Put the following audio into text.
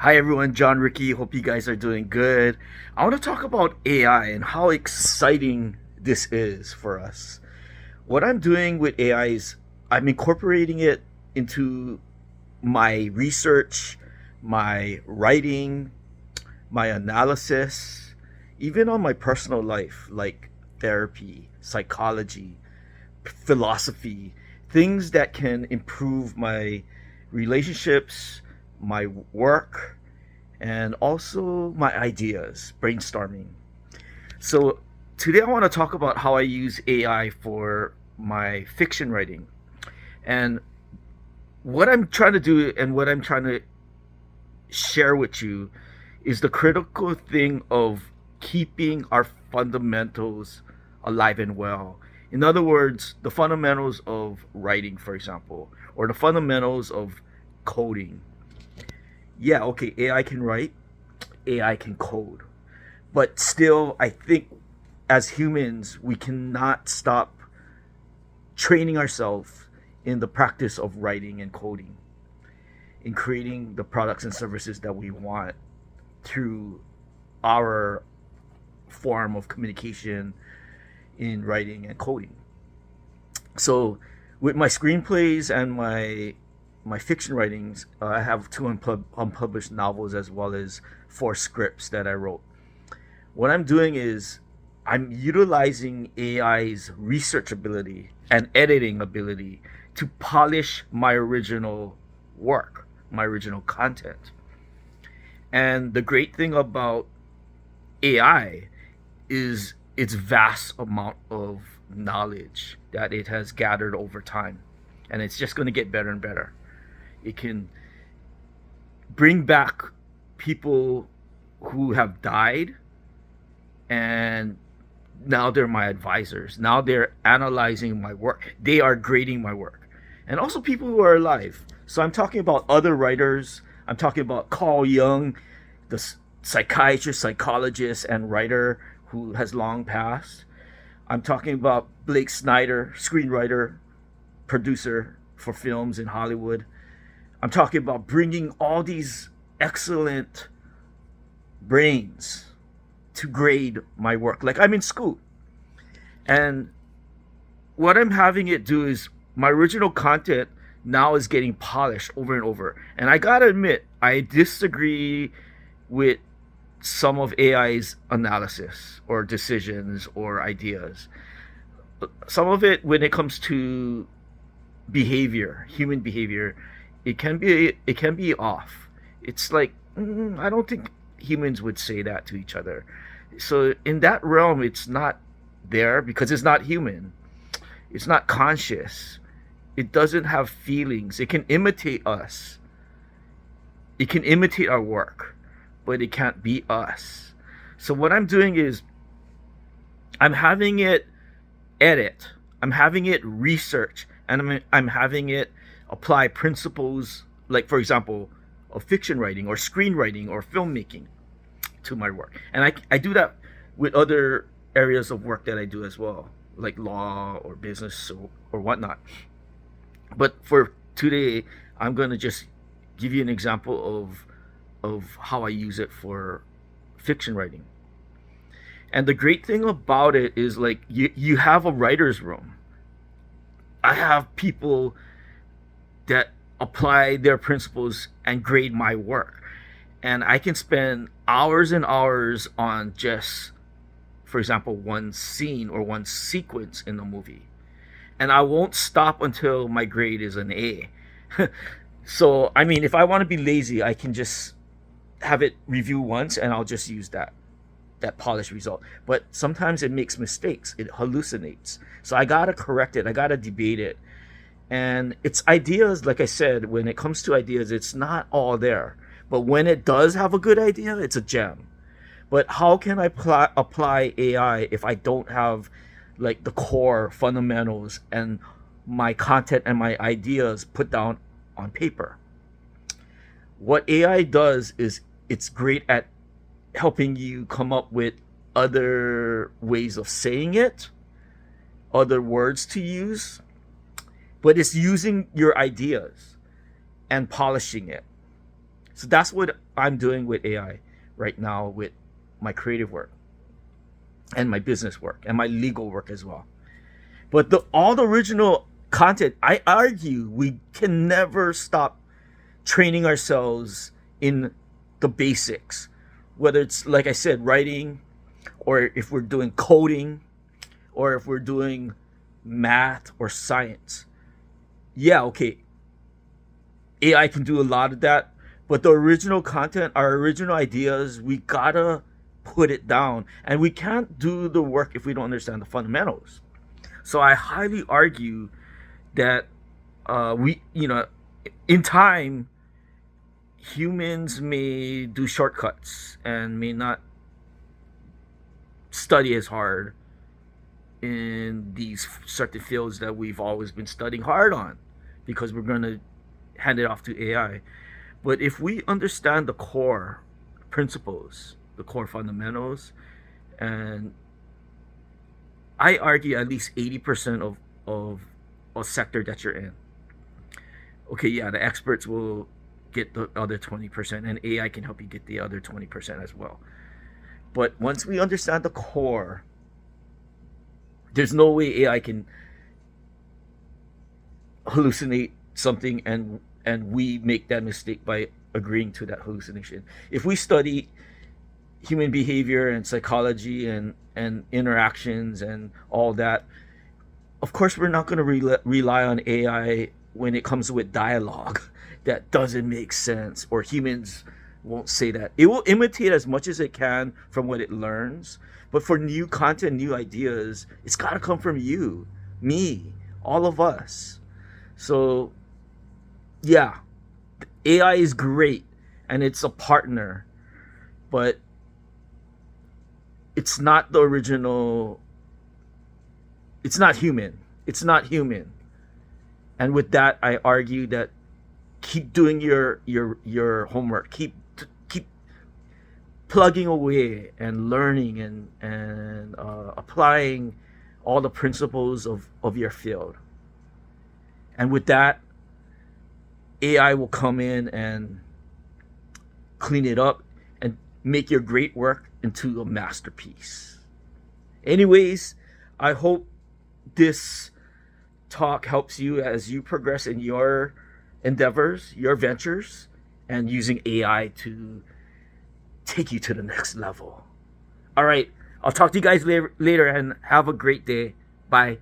Hi everyone, John Ricky. Hope you guys are doing good. I want to talk about AI and how exciting this is for us. What I'm doing with AI is I'm incorporating it into my research, my writing, my analysis, even on my personal life, like therapy, psychology, philosophy, things that can improve my relationships, my work, and also my ideas, brainstorming. So today I want to talk about how I use AI for my fiction writing. And what I'm trying to do and what I'm trying to share with you is the critical thing of keeping our fundamentals alive and well. In other words, the fundamentals of writing, for example, or the fundamentals of coding. Yeah, okay, AI can write, AI can code. But still, I think as humans, we cannot stop training ourselves in the practice of writing and coding, in creating the products and services that we want through our form of communication in writing and coding. So, with my screenplays and my fiction writings, I have two unpublished novels as well as four scripts that I wrote. What I'm doing is I'm utilizing AI's research ability and editing ability to polish my original work, my original content. And the great thing about AI is its vast amount of knowledge that it has gathered over time. And it's just going to get better and better. It can bring back people who have died, and now they're my advisors. Now they're analyzing my work. They are grading my work. And also people who are alive. So I'm talking about other writers. I'm talking about Carl Jung, the psychiatrist, psychologist, and writer who has long passed. I'm talking about Blake Snyder, screenwriter, producer for films in Hollywood. I'm talking about bringing all these excellent brains to grade my work. Like I'm in school. And what I'm having it do is my original content now is getting polished over and over. And I gotta admit, I disagree with some of AI's analysis or decisions or ideas. Some of it, when it comes to behavior, human behavior, it can be off. It's like I don't think humans would say that to each other. So in that realm, it's not there because it's not human. It's not conscious. It doesn't have feelings. It can imitate us. It can imitate our work, but it can't be us. So what I'm doing is I'm having it edit. I'm having it research, and I'm having it apply principles, like for example, of fiction writing or screenwriting or filmmaking to my work. And I do that with other areas of work that I do as well, like law or business or whatnot. But for today, I'm going to just give you an example of how I use it for fiction writing. And the great thing about it is like you have a writer's room. I have people that apply their principles and grade my work. And I can spend hours and hours on just, for example, one scene or one sequence in the movie. And I won't stop until my grade is an A. So, I mean, if I want to be lazy, I can just have it review once and I'll just use that polished result. But sometimes it makes mistakes. It hallucinates. So I gotta correct it. I gotta debate it. And it's ideas, like I said, when it comes to ideas, it's not all there. But when it does have a good idea, it's a gem. But how can I apply AI if I don't have like the core fundamentals and my content and my ideas put down on paper? What AI does is it's great at helping you come up with other ways of saying it, other words to use, but it's using your ideas and polishing it. So that's what I'm doing with AI right now with my creative work and my business work and my legal work as well. But all the original content, I argue we can never stop training ourselves in the basics, whether it's, like I said, writing, or if we're doing coding, or if we're doing math or science. Yeah, okay, AI can do a lot of that, but the original content, our original ideas, we gotta put it down. And we can't do the work if we don't understand the fundamentals. So I highly argue that in time, humans may do shortcuts and may not study as hard in these certain fields that we've always been studying hard on, because we're going to hand it off to AI. But if we understand the core principles, the core fundamentals, and I argue at least 80% of a sector that you're in. Okay, yeah, the experts will get the other 20%, and AI can help you get the other 20% as well. But once we understand the core, there's no way AI can hallucinate something and we make that mistake by agreeing to that hallucination. If we study human behavior and psychology and interactions and all that, of course we're not going to rely on AI when it comes with dialogue that doesn't make sense, or humans won't say that. It will imitate as much as it can from what it learns, but for new content, new ideas, it's got to come from you, me, all of us. So yeah, AI is great and it's a partner, but it's not the original. It's not human. It's not human. And with that, I argue that keep doing your homework. Keep plugging away and learning and applying all the principles of your field. And with that, AI will come in and clean it up and make your great work into a masterpiece. Anyways, I hope this talk helps you as you progress in your endeavors, your ventures, and using AI to take you to the next level. All right, I'll talk to you guys later and have a great day. Bye.